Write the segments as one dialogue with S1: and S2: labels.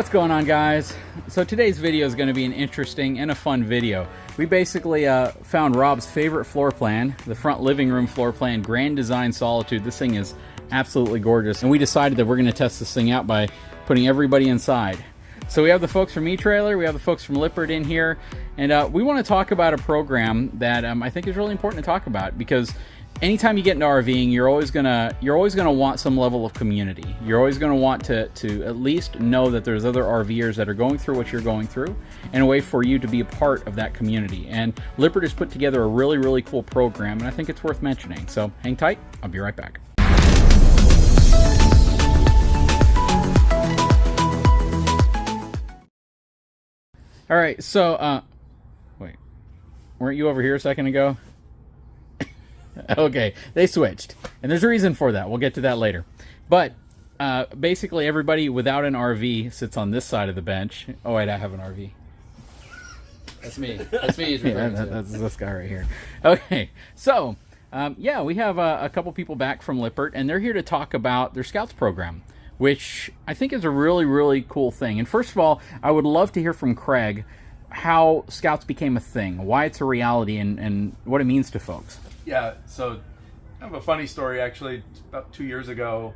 S1: What's going on, guys? So today's video is going to be an interesting and a fun video. We basically found Rob's favorite floor plan, the front living room floor plan, Grand Design Solitude. This thing is absolutely gorgeous, and we decided that we're going to test this thing out by putting everybody inside. So we have the folks from etrailer, we have the folks from Lippert in here, and we want to talk about a program that I think is really important to talk about, because anytime you get into RVing, you're always gonna want some level of community. You're always gonna want to at least know that there's other RVers that are going through what you're going through, and a way for you to be a part of that community. And Lippert has put together a really cool program, and I think it's worth mentioning. So hang tight, I'll be right back. All right, so wait, weren't you over here a second ago? Okay, they switched, and there's a reason for that. We'll get to that later. But basically, everybody without an RV sits on this side of the bench. Oh wait, I have an RV.
S2: That's me. That's me.
S1: That's this guy right here. Okay, so yeah, we have a couple people back from Lippert, and they're here to talk about their Scouts program, which I think is a really cool thing. And first of all, I would love to hear from Craig how Scouts became a thing, why it's a reality, and what it means to folks.
S3: Yeah, so I have a funny story actually. About 2 years ago,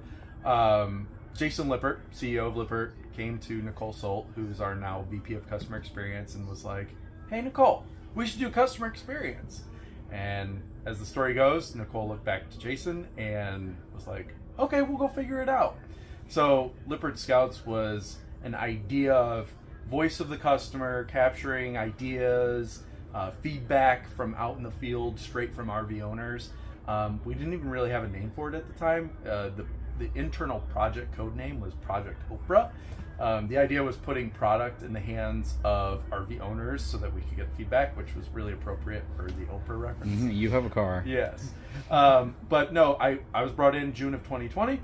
S3: Jason Lippert, CEO of Lippert, came to Nicole Solt, who's our now VP of Customer Experience, and was like, "Hey Nicole, we should do customer experience." And as the story goes, Nicole looked back to Jason and was like, "Okay, we'll go figure it out." So Lippert Scouts was an idea of voice of the customer, capturing ideas, feedback from out in the field, straight from RV owners. We didn't even really have a name for it at the time. The internal project code name was Project Oprah. The idea was putting product in the hands of RV owners so that we could get feedback, which was really appropriate for the Oprah reference.
S1: You have a car.
S3: Yes. But no, I was brought in June of 2020.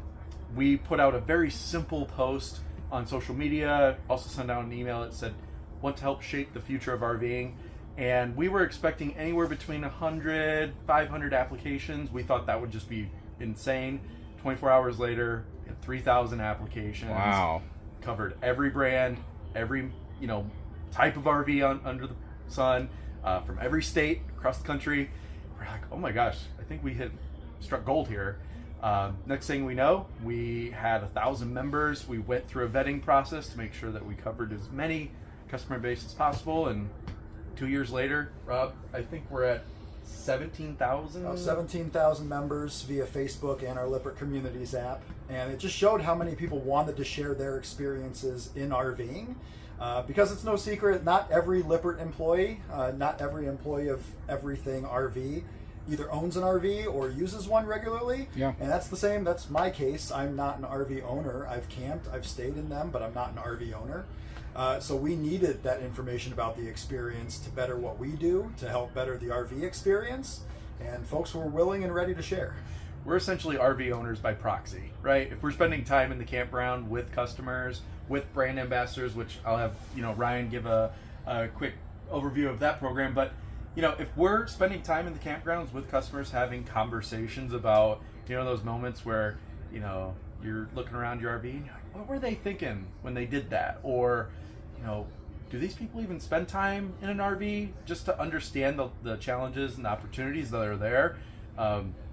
S3: We put out a very simple post on social media, also sent out an email that said, "Want to help shape the future of RVing?" And we were expecting anywhere between 100, 500 applications. We thought that would just be insane. 24 hours later, we had 3,000 applications.
S1: Wow.
S3: Covered every brand, every type of RV under the sun, from every state across the country. We're like, oh my gosh, I think we struck gold here. Next thing we know, we had 1,000 members. We went through a vetting process to make sure that we covered as many customer base as possible, and 2 years later, Rob, I think we're at 17,000?
S4: 17,000 members via Facebook and our Lippert Communities app. And it just showed how many people wanted to share their experiences in RVing. Because it's no secret, not every Lippert employee, not every employee of everything RV either owns an RV or uses one regularly.
S1: Yeah.
S4: And that's the same, that's my case. I'm not an RV owner. I've camped, I've stayed in them, but I'm not an RV owner. So we needed that information about the experience to better what we do, to help better the RV experience, and folks were willing and ready to share.
S3: We're essentially RV owners by proxy, right? If we're spending time in the campground with customers, with brand ambassadors, which I'll have Ryan give a quick overview of that program, but if we're spending time in the campgrounds with customers, having conversations about those moments where you're looking around your RV and you're like, what were they thinking when they did that? Or do these people even spend time in an RV just to understand the challenges and the opportunities that are there?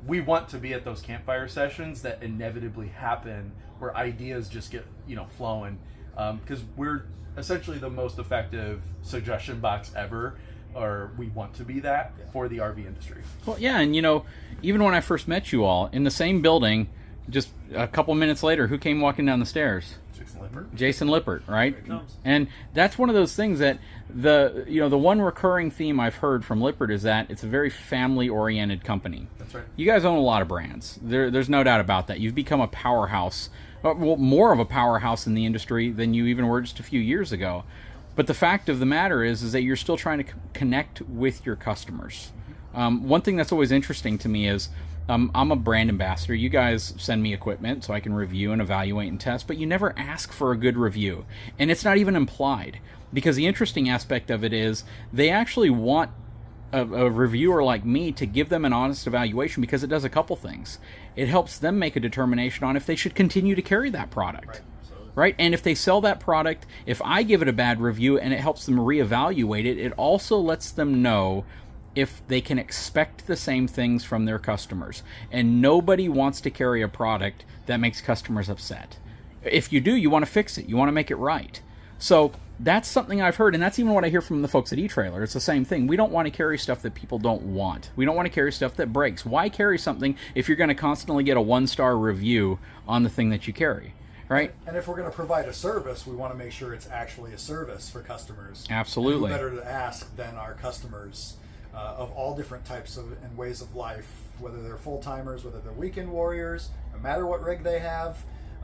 S3: We want to be at those campfire sessions that inevitably happen, where ideas just get flowing, because we're essentially the most effective suggestion box ever, or we want to be that for the RV industry.
S1: Well, yeah, and even when I first met you all in the same building, just a couple minutes later, who came walking down the stairs? Jason Lippert, right? And that's one of those things that the one recurring theme I've heard from Lippert is that it's a very family-oriented company.
S3: That's right.
S1: You guys own a lot of brands. There's no doubt about that. You've become a powerhouse, well, more of a powerhouse in the industry than you even were just a few years ago. But the fact of the matter is that you're still trying to connect with your customers. One thing that's always interesting to me is, I'm a brand ambassador. You guys send me equipment so I can review and evaluate and test, but you never ask for a good review. And it's not even implied, because the interesting aspect of it is they actually want a reviewer like me to give them an honest evaluation, because it does a couple things. It helps them make a determination on if they should continue to carry that product.
S2: Right. So
S1: right? And if they sell that product, if I give it a bad review and it helps them reevaluate it, it also lets them know if they can expect the same things from their customers. And nobody wants to carry a product that makes customers upset. If you do, you want to fix it. You want to make it right. So that's something I've heard, and that's even what I hear from the folks at eTrailer. It's the same thing. We don't want to carry stuff that people don't want. We don't want to carry stuff that breaks. Why carry something if you're going to constantly get a 1-star review on the thing that you carry, right?
S4: And if we're going to provide a service, we want to make sure it's actually a service for customers.
S1: Absolutely.
S4: And who better to ask than our customers of all different types of and ways of life, whether they're full-timers, whether they're weekend warriors, no matter what rig they have,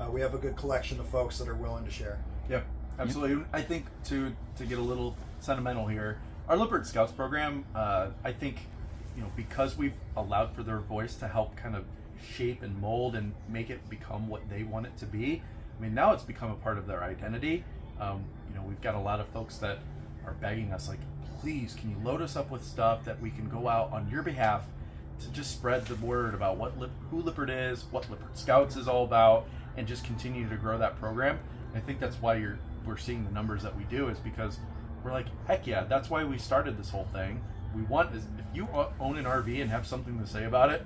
S4: we have a good collection of folks that are willing to share.
S3: Yep, absolutely. Yep. I think to get a little sentimental here, our Lippert Scouts program, I think, because we've allowed for their voice to help kind of shape and mold and make it become what they want it to be. I mean, now it's become a part of their identity. We've got a lot of folks that are begging us, like, please, can you load us up with stuff that we can go out on your behalf to just spread the word about who Lippert is, what Lippert Scouts is all about, and just continue to grow that program. And I think that's why we're seeing the numbers that we do, is because we're like, heck yeah, that's why we started this whole thing. We want is if you own an RV and have something to say about it,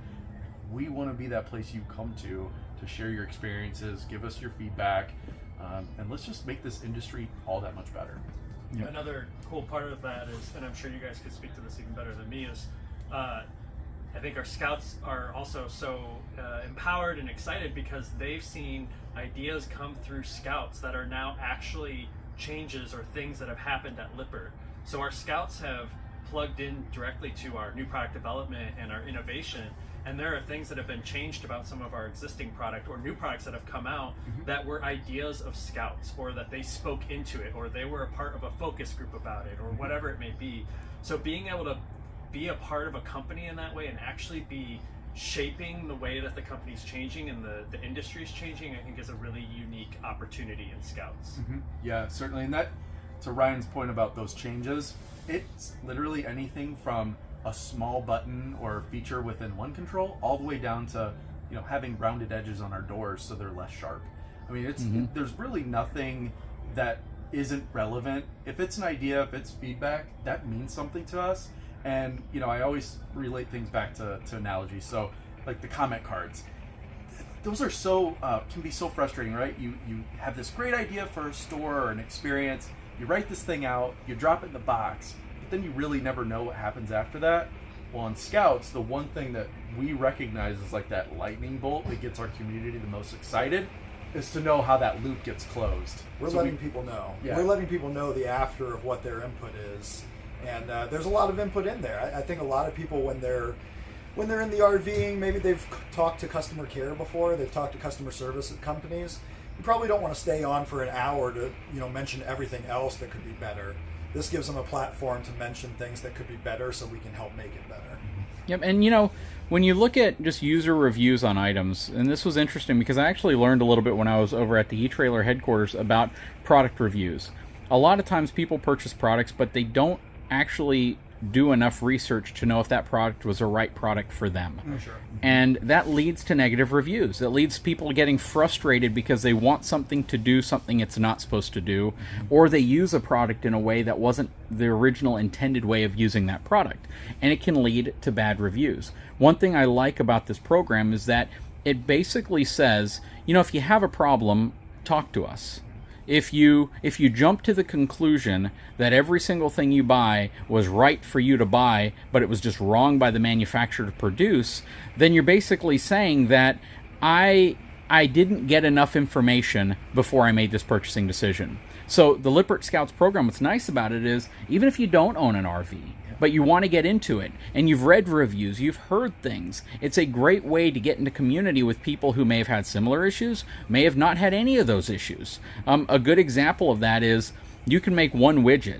S3: we want to be that place you come to share your experiences, give us your feedback, and let's just make this industry all that much better.
S5: Yeah. Another cool part of that is, and I'm sure you guys could speak to this even better than me, is I think our scouts are also so empowered and excited because they've seen ideas come through scouts that are now actually changes or things that have happened at Lippert. So our scouts have plugged in directly to our new product development and our innovation, and there are things that have been changed about some of our existing product or new products that have come out that were ideas of scouts, or that they spoke into it, or they were a part of a focus group about it, or whatever it may be. So being able to be a part of a company in that way and actually be shaping the way that the company's changing and the industry's changing, I think is a really unique opportunity in Scouts.
S3: Yeah, certainly. And that, to Ryan's point about those changes, it's literally anything from a small button or feature within one control all the way down to having rounded edges on our doors so they're less sharp. I mean, it's there's really nothing that isn't relevant. If it's an idea, if it's feedback, that means something to us. And I always relate things back to analogies. So like the comment cards, those are so can be so frustrating, right? You have this great idea for a store or an experience, you write this thing out, you drop it in the box, but then you really never know what happens after that. Well, on Scouts, the one thing that we recognize is like that lightning bolt that gets our community the most excited is to know how that loop gets closed.
S4: We're letting people know. Yeah. We're letting people know the after of what their input is. And there's a lot of input in there. I think a lot of people, when they're in the RVing, maybe they've talked to customer care before, they've talked to customer service companies. You probably don't want to stay on for an hour to mention everything else that could be better. This gives them a platform to mention things that could be better, so we can help make it better.
S1: Yep, and when you look at just user reviews on items, and this was interesting because I actually learned a little bit when I was over at the eTrailer headquarters about product reviews. A lot of times people purchase products, but they don't actually do enough research to know if that product was a right product for them.
S5: Sure.
S1: And that leads to negative reviews. It leads people getting frustrated because they want something to do something it's not supposed to do, or they use a product in a way that wasn't the original intended way of using that product. And it can lead to bad reviews. One thing I like about this program is that it basically says, if you have a problem, talk to us. If you jump to the conclusion that every single thing you buy was right for you to buy, but it was just wrong by the manufacturer to produce, then you're basically saying that I didn't get enough information before I made this purchasing decision. So the Lippert Scouts program, what's nice about it is, even if you don't own an RV, but you want to get into it, and you've read reviews, you've heard things, it's a great way to get into community with people who may have had similar issues, may have not had any of those issues. A good example of that is, you can make one widget,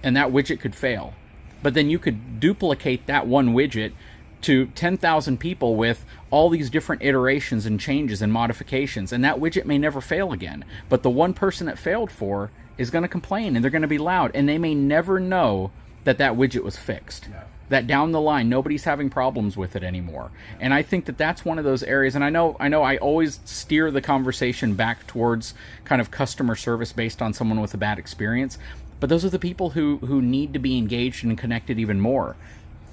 S1: and that widget could fail. But then you could duplicate that one widget to 10,000 people with all these different iterations and changes and modifications, and that widget may never fail again. But the one person it failed for is going to complain, and they're going to be loud, and they may never know that widget was fixed.
S3: Yeah.
S1: that down the line nobody's having problems with it anymore. And I think that that's one of those areas, and I know I always steer the conversation back towards kind of customer service based on someone with a bad experience, but those are the people who need to be engaged and connected even more.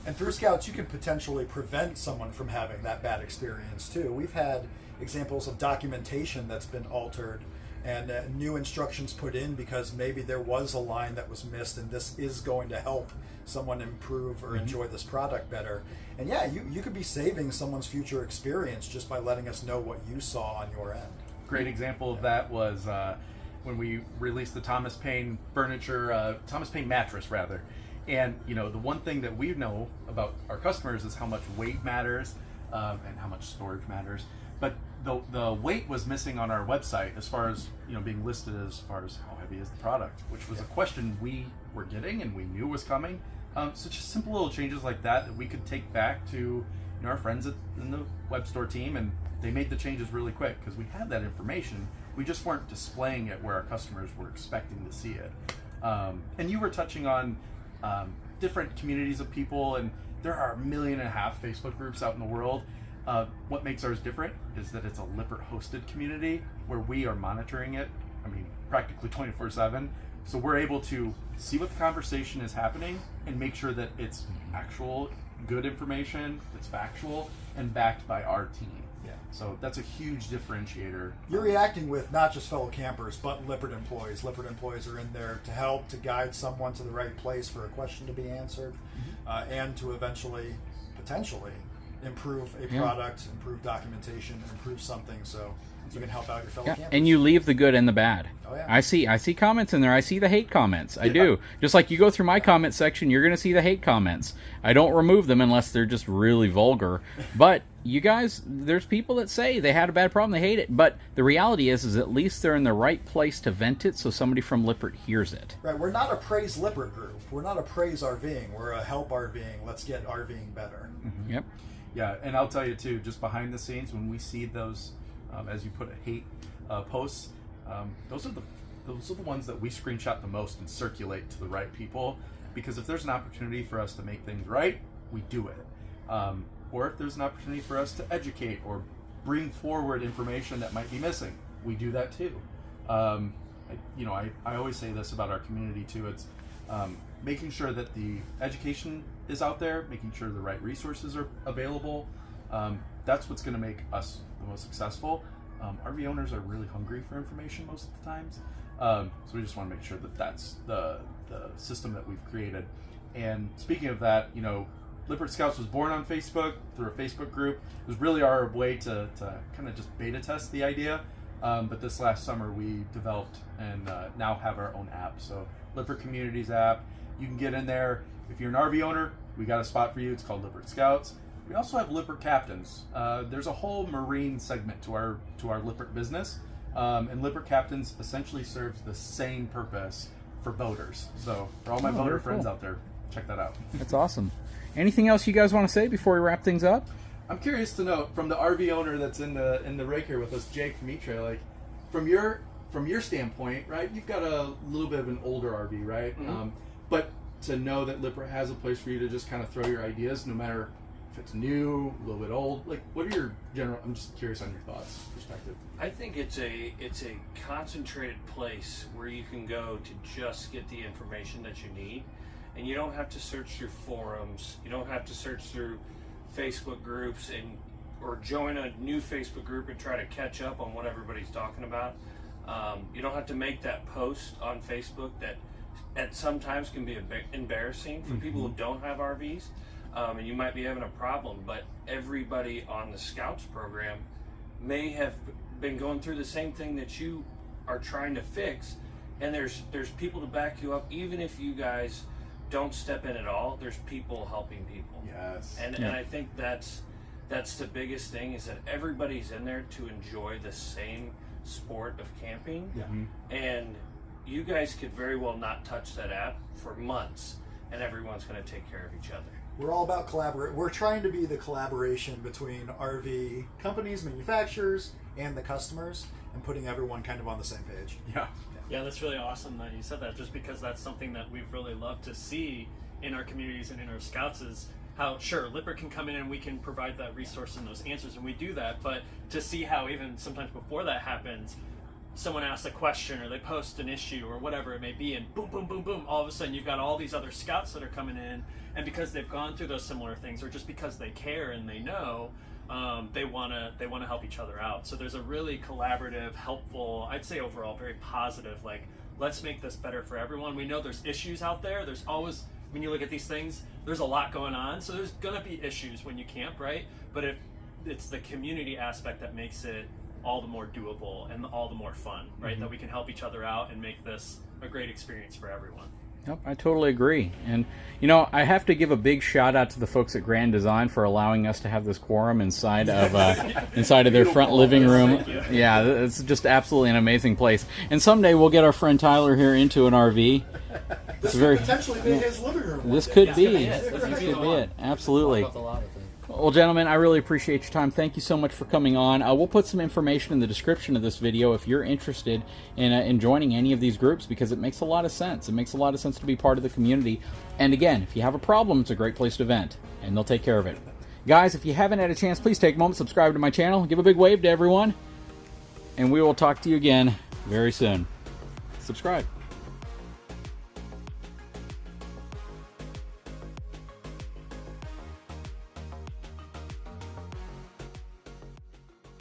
S4: And through Scouts, you can potentially prevent someone from having that bad experience too. We've had examples of documentation that's been altered and new instructions put in because maybe there was a line that was missed, and this is going to help someone improve or enjoy this product better. And yeah, you could be saving someone's future experience just by letting us know what you saw on your end.
S3: Great example of that was when we released the Thomas Paine mattress rather. And the one thing that we know about our customers is how much weight matters and how much storage matters. But the weight was missing on our website as far as being listed as far as how heavy is the product, which was a question we were getting and we knew was coming. So just simple little changes like that we could take back to our friends in the web store team, and they made the changes really quick because we had that information. We just weren't displaying it where our customers were expecting to see it. And you were touching on different communities of people, and there are 1.5 million Facebook groups out in the world. What makes ours different is that it's a Lippert hosted community where we are monitoring it, practically 24/7. So we're able to see what the conversation is happening and make sure that it's actual good information, it's factual, and backed by our team.
S4: Yeah.
S3: So that's a huge differentiator.
S4: You're reacting with not just fellow campers, but Lippert employees. Lippert employees are in there to help, to guide someone to the right place for a question to be answered, and to eventually, potentially, improve a product, improve documentation, improve something, so you can help out your fellow campers.
S1: And you leave the good and the bad.
S4: Oh, yeah.
S1: I see comments in there. I see the hate comments. I do. Just like you go through my comment section, you're going to see the hate comments. I don't remove them unless they're just really vulgar. But you guys, there's people that say they had a bad problem, they hate it. But the reality is at least they're in the right place to vent it so somebody from Lippert hears it.
S4: Right. We're not a praise Lippert group. We're not a praise RVing. We're a help RVing. Let's get RVing better.
S1: Mm-hmm. Yep.
S3: Yeah, and I'll tell you too, just behind the scenes, when we see those, as you put it, hate posts, those are the ones that we screenshot the most and circulate to the right people. Because if there's an opportunity for us to make things right, we do it. Or if there's an opportunity for us to educate or bring forward information that might be missing, we do that too. I always say this about our community too. It's making sure that the education is out there, making sure the right resources are available. That's what's going to make us the most successful. RV owners are really hungry for information most of the times. So we just want to make sure that that's the system that we've created. And speaking of that, Lippert Scouts was born on Facebook through a Facebook group. It was really our way to kind of just beta test the idea. But this last summer we developed and now have our own app. So Lippert Communities app. You can get in there. If you're an RV owner, we got a spot for you. It's called Lippert Scouts. We also have Lippert Captains. There's a whole marine segment to our Lippert business, and Lippert Captains essentially serves the same purpose for boaters. So for all my boater friends out there, check that out.
S1: That's awesome. Anything else you guys want to say before we wrap things up?
S3: I'm curious to know from the RV owner that's in the rig here with us, Jake from Etrailer, like from your standpoint, right? You've got a little bit of an older RV, right?
S2: Mm-hmm.
S3: But to know that Lippert has a place for you to just kind of throw your ideas, no matter if it's new, a little bit old, like what are your general? I'm just curious on your thoughts, perspective.
S6: I think it's a concentrated place where you can go to just get the information that you need, and you don't have to search through forums. You don't have to search through Facebook groups or join a new Facebook group and try to catch up on what everybody's talking about. You don't have to make that post on Facebook that at sometimes can be a bit embarrassing for people who don't have RVs, and you might be having a problem, but everybody on the Scouts program may have been going through the same thing that you are trying to fix, and there's people to back you up. Even if you guys don't step in at all, there's people helping people.
S3: Yes.
S6: And I think that's the biggest thing, is that everybody's in there to enjoy the same sport of camping.
S3: Yeah.
S6: And you guys could very well not touch that app for months, and everyone's going to take care of each other.
S4: We're all about collaborate. We're trying to be the collaboration between RV companies, manufacturers, and the customers, and putting everyone kind of on the same page.
S3: Yeah.
S5: Yeah, that's really awesome that you said that, just because that's something that we've really loved to see in our communities and in our scouts is how, sure, Lippert can come in and we can provide that resource and those answers, and we do that, but to see how even sometimes before that happens, someone asks a question or they post an issue or whatever it may be, and boom, boom, boom, boom, all of a sudden you've got all these other scouts that are coming in, and because they've gone through those similar things, or just because they care and they know, they want to help each other out. So there's a really collaborative, helpful, I'd say overall very positive, like, let's make this better for everyone. We know there's issues out there. There's always, when you look at these things, there's a lot going on, so there's gonna be issues when you camp, right? But if it's the community aspect that makes it all the more doable and all the more fun, right?
S1: Mm-hmm.
S5: That we can help each other out and make this a great experience for everyone.
S1: Yep, I totally agree. And, you know, I have to give a big shout out to the folks at Grand Design for allowing us to have this quorum inside of their front living room. Yeah, it's just absolutely an amazing place. And someday we'll get our friend Tyler here into an RV.
S4: This could potentially be his living room.
S1: This could be.
S5: This
S1: This
S5: could be
S1: could
S5: the
S1: be
S5: one.
S1: it. Absolutely.
S2: Talk about the lot of things.
S1: Well, gentlemen, I really appreciate your time. Thank you so much for coming on. We'll put some information in the description of this video if you're interested in joining any of these groups, because it makes a lot of sense. It makes a lot of sense to be part of the community. And again, if you have a problem, it's a great place to vent, and they'll take care of it. Guys, if you haven't had a chance, please take a moment, subscribe to my channel, give a big wave to everyone, and we will talk to you again very soon. Subscribe.